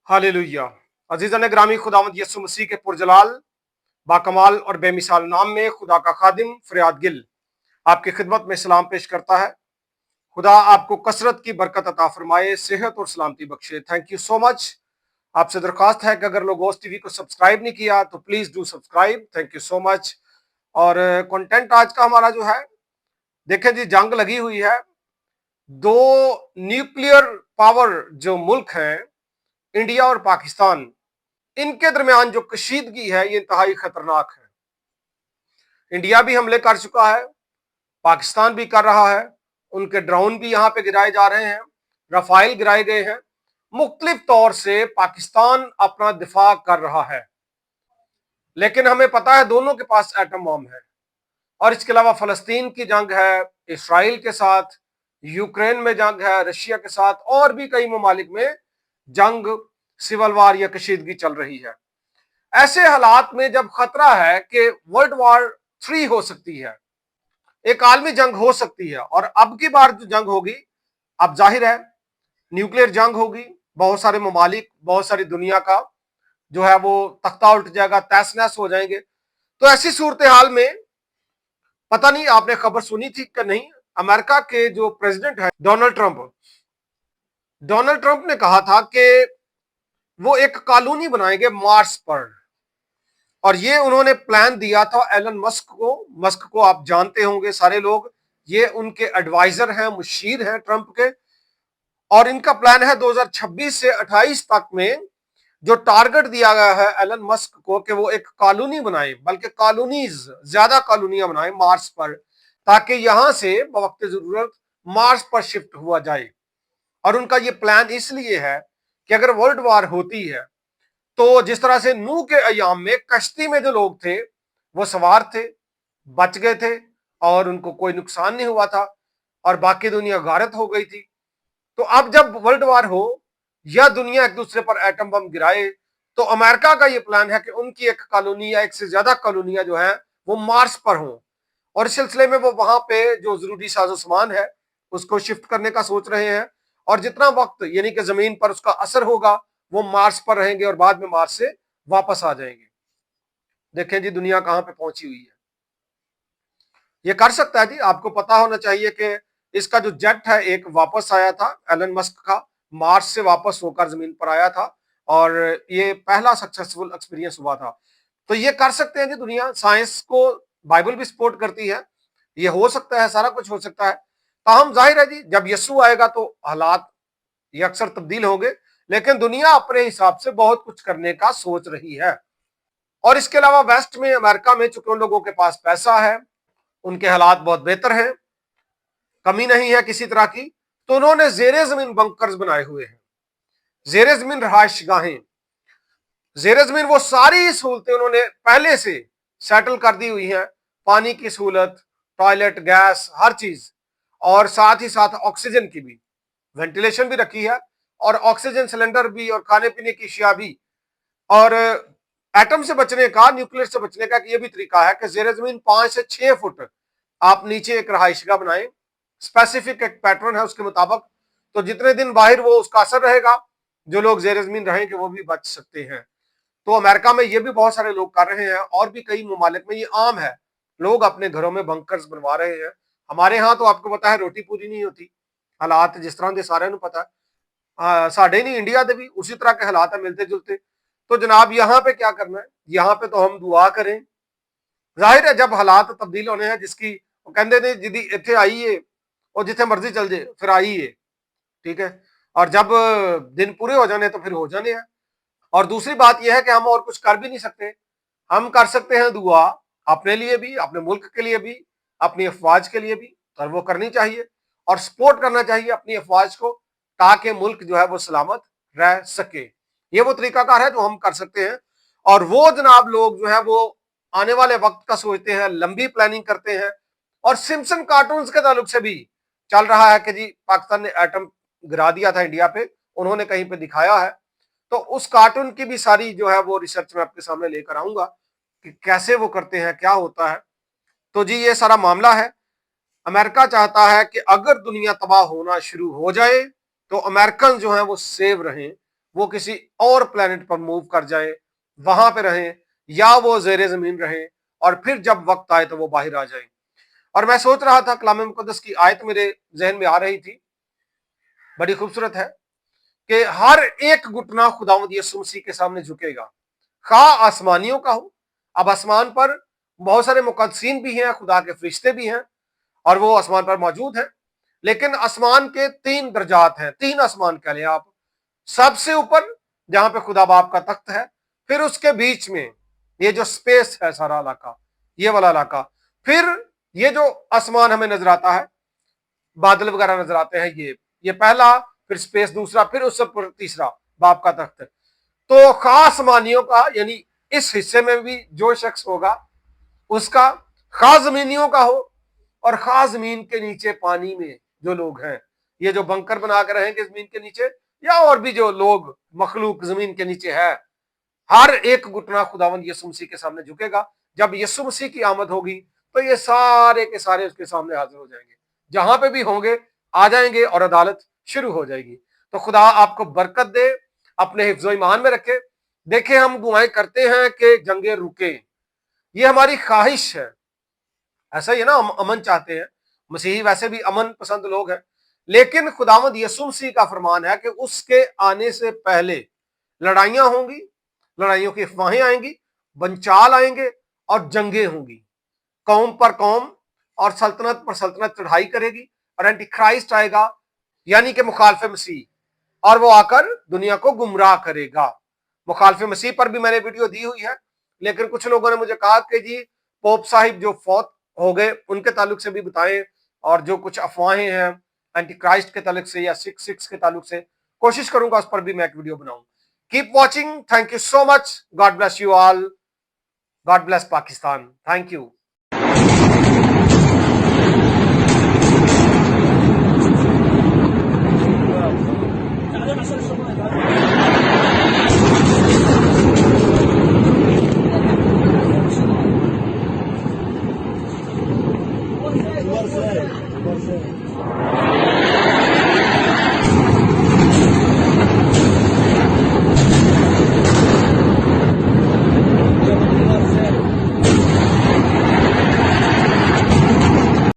Hallelujah. अजीज़ान ग्रामी, खुदावंद यीशु मसीह के पुरजलाल बाकमाल और बेमिसाल नाम में खुदा का खादिम फरियाद गिल आपकी खिदमत में सलाम पेश करता है। खुदा आपको कसरत की बरकत अता फरमाए, सेहत और सलामती बख्शे। Thank you so much. आपसे दरख्वास्त है कि अगर लोगोस टीवी को सब्सक्राइब नहीं किया तो please do subscribe. Thank you so much. और कंटेंट आज का हमारा जो है, देखें जी, जंग लगी हुई है। दो न्यूक्लियर पावर जो मुल्क हैं, इंडिया और पाकिस्तान, इनके दरमियान जो कशीदगी है ये इंतहाई खतरनाक है। इंडिया भी हमले कर चुका है, पाकिस्तान भी कर रहा है। उनके ड्रोन भी यहां पे गिराए जा रहे हैं, रफाइल गिराए गए हैं। मुख्तलिफ तौर से पाकिस्तान अपना दिफा कर रहा है, लेकिन हमें पता है दोनों के पास एटम बम है। और इसके अलावा फलस्तीन की जंग है इसराइल के साथ, यूक्रेन में जंग है रशिया के साथ, और भी कई ममालिक में जंग, सिविल वार या कशीदगी चल रही है। ऐसे हालात में जब खतरा है कि वर्ल्ड वॉर 3 हो सकती है, एक आलमी जंग हो सकती है, और अब की बार जो जंग होगी, अब जाहिर है न्यूक्लियर जंग होगी। बहुत सारे ममालिक, बहुत सारी दुनिया का जो है वो तख्ता उल्ट जाएगा, तहस नहस हो जाएंगे। तो ऐसी सूरत हाल में, पता नहीं आपने खबर सुनी थी कि नहीं, अमेरिका के जो प्रेसिडेंट है डोनाल्ड ट्रंप ने कहा था कि वो एक कॉलोनी बनाएंगे मार्स पर। और ये उन्होंने प्लान दिया था एलन मस्क को आप जानते होंगे सारे लोग, ये उनके एडवाइजर हैं, मुशीर हैं ट्रंप के। और इनका प्लान है 2026 से 28 तक में जो टारगेट दिया गया है एलन मस्क को कि वो एक कॉलोनी बनाए, बल्कि कॉलोनीज, ज्यादा कॉलोनियां बनाए मार्स पर, ताकि यहां से बवक्त जरूरत मार्स पर शिफ्ट हुआ जाए। और उनका ये प्लान इसलिए है कि अगर वर्ल्ड वॉर होती है तो जिस तरह से नूह के अयाम में कश्ती में जो लोग थे वो सवार थे, बच गए थे और उनको कोई नुकसान नहीं हुआ था, और बाकी दुनिया गारत हो गई थी। तो अब जब वर्ल्ड वॉर हो या दुनिया एक दूसरे पर एटम बम गिराए, तो अमेरिका का ये प्लान है कि उनकी एक कॉलोनी या एक से ज्यादा कॉलोनियां जो है वो मार्स पर हों। और इस सिलसिले में वो वहां पे जो जरूरी साजो सामान है उसको शिफ्ट करने का सोच रहे हैं। और जितना वक्त यानी कि जमीन पर उसका असर होगा वो मार्स पर रहेंगे और बाद में मार्स से वापस आ जाएंगे। देखें जी दुनिया कहां पे पहुंची हुई है। ये कर सकता है जी, आपको पता होना चाहिए कि इसका जो जेट है एक वापस आया था एलन मस्क का, मार्स से वापस होकर जमीन पर आया था, और ये पहला सक्सेसफुल एक्सपीरियंस हुआ था। तो ये कर सकते हैं जी दुनिया, साइंस को बाइबल भी सपोर्ट करती है, ये हो सकता है, सारा कुछ हो सकता है। ताहम जाहिर है जी जब यीशु आएगा तो हालात ये अक्सर तब्दील होंगे, लेकिन दुनिया अपने हिसाब से बहुत कुछ करने का सोच रही है। और इसके अलावा वेस्ट में, अमेरिका में, चूंकि उन लोगों के पास पैसा है, उनके हालात बहुत बेहतर हैं, कमी नहीं है किसी तरह की, तो उन्होंने जेरे जमीन बंकर्स बनाए हुए हैं, जेरे जमीन रहायश गाहें, जेरे जमीन वो सारी सहूलतें उन्होंने पहले से सेटल कर दी हुई हैं, पानी की सहूलत, टॉयलेट, गैस, हर चीज, और साथ ही साथ ऑक्सीजन की भी, वेंटिलेशन भी रखी है, और ऑक्सीजन सिलेंडर भी, और खाने पीने की अशिया भी। और एटम से बचने का, न्यूक्लियर से बचने का ये भी तरीका है कि जेर जमीन 5 से 6 फुट आप नीचे एक रहायशगाह बनाएं, स्पेसिफिक एक पैटर्न है उसके मुताबिक। तो जितने दिन बाहर वो उसका असर रहेगा, जो लोग जेर जमीन रहेंगे वो भी बच सकते हैं। तो अमेरिका में ये भी बहुत सारे लोग कर रहे हैं, और भी कई ममालिक में ये आम है, लोग अपने घरों में बंकर्स बनवा रहे हैं। हमारे यहाँ तो आपको पता है रोटी पूरी नहीं होती, हालात जिस तरह के सारे पता है, साढ़े नहीं इंडिया के भी उसी तरह के हालात है, मिलते जुलते। तो जनाब यहाँ पे क्या करना है, यहाँ पे तो हम दुआ करें। जाहिर है जब हालात तब्दील होने हैं, जिसकी वो कहते ने जिदी इतने आईए और जिथे मर्जी चल जाए फिर आईए, ठीक है। और जब दिन पूरे हो जाने तो फिर हो जाने हैं। और दूसरी बात यह है कि हम और कुछ कर भी नहीं सकते, हम कर सकते हैं दुआ अपने लिए भी, अपने मुल्क के लिए भी, अपनी अफवाज के लिए भी, और वो करनी चाहिए, और सपोर्ट करना चाहिए अपनी अफवाज को, ताकि मुल्क जो है वो सलामत रह सके। ये वो तरीकाकार है जो हम कर सकते हैं। और वो जनाब लोग जो है वो आने वाले वक्त का सोचते हैं, लंबी प्लानिंग करते हैं। और सिम्पसन कार्टून्स के ताल्लुक से भी चल रहा है कि जी पाकिस्तान ने एटम गिरा दिया था इंडिया पे, उन्होंने कहीं पे दिखाया है। तो उस कार्टून की भी सारी जो है वो रिसर्च में आपके सामने लेकर आऊंगा कि कैसे वो करते हैं, क्या होता है। तो जी ये सारा मामला है। अमेरिका चाहता है कि अगर दुनिया तबाह होना शुरू हो जाए तो अमेरिकन जो है वो सेव रहें, वो किसी और प्लेनेट पर मूव कर जाए, वहां पे रहें, या वो जेरे जमीन रहें और फिर जब वक्त आए तो वो बाहर आ जाए। और मैं सोच रहा था, कलाम मुकद्दस की आयत मेरे जहन में आ रही थी, बड़ी खूबसूरत है कि हर एक घुटना खुदावंद यीशु मसीह के सामने झुकेगा, खा आसमानियों का हो। अब आसमान पर बहुत सारे मुकद्दसीन भी हैं, खुदा के फरिश्ते भी हैं और वो आसमान पर मौजूद हैं। लेकिन आसमान के 3 दर्जात हैं, 3 आसमान कह लें आप। सबसे ऊपर जहां पे खुदा बाप का तख्त है, फिर उसके बीच में ये जो स्पेस है, सारा इलाका, ये वाला इलाका, फिर ये जो आसमान हमें नजर आता है, बादल वगैरह नजर आते हैं, ये पहला, फिर स्पेस दूसरा, फिर उससे तीसरा बाप का तख्त। तो खास मानियों का, यानी इस हिस्से में भी जो शख्स होगा उसका, खास जमीनियों का हो, और खास जमीन के नीचे पानी में जो लोग हैं, ये जो बंकर बना कर रहेंगे जमीन के नीचे, या और भी जो लोग मखलूक जमीन के नीचे है, हर एक घुटना खुदावंद यीशु मसीह के सामने झुकेगा। जब यीशु मसीह की आमद होगी तो ये सारे के सारे उसके सामने हाजिर हो जाएंगे, जहां पे भी होंगे आ जाएंगे और अदालत शुरू हो जाएगी। तो खुदा आपको बरकत दे, अपने हिफ्ज़ो ईमान में रखे। देखें, हम दुआएं करते हैं कि जंगे रुके, ये हमारी ख्वाहिश है, ऐसा ही है ना, हम अमन चाहते हैं, मसीही वैसे भी अमन पसंद लोग हैं। लेकिन खुदावंद यीशु मसीह का फरमान है कि उसके आने से पहले लड़ाइयां होंगी, लड़ाइयों की अफवाहें आएंगी, बंचाल आएंगे और जंगें होंगी। कौम पर कौम और सल्तनत पर सल्तनत चढ़ाई करेगी और एंटी क्राइस्ट आएगा, यानी कि मुखालफे मसीह, और वो आकर दुनिया को गुमराह करेगा। मुखालफे मसीह पर भी मैंने वीडियो दी हुई है, लेकिन कुछ लोगों ने मुझे कहा कि जी पोप साहिब जो फौत हो गए उनके ताल्लुक से भी बताएं, और जो कुछ अफवाहें हैं एंटी क्राइस्ट के ताल्लुक से या 666 के ताल्लुक से, कोशिश करूंगा उस पर भी मैं एक वीडियो बनाऊं। Keep watching, thank you so much, God bless you all, God bless Pakistan, thank you. Você.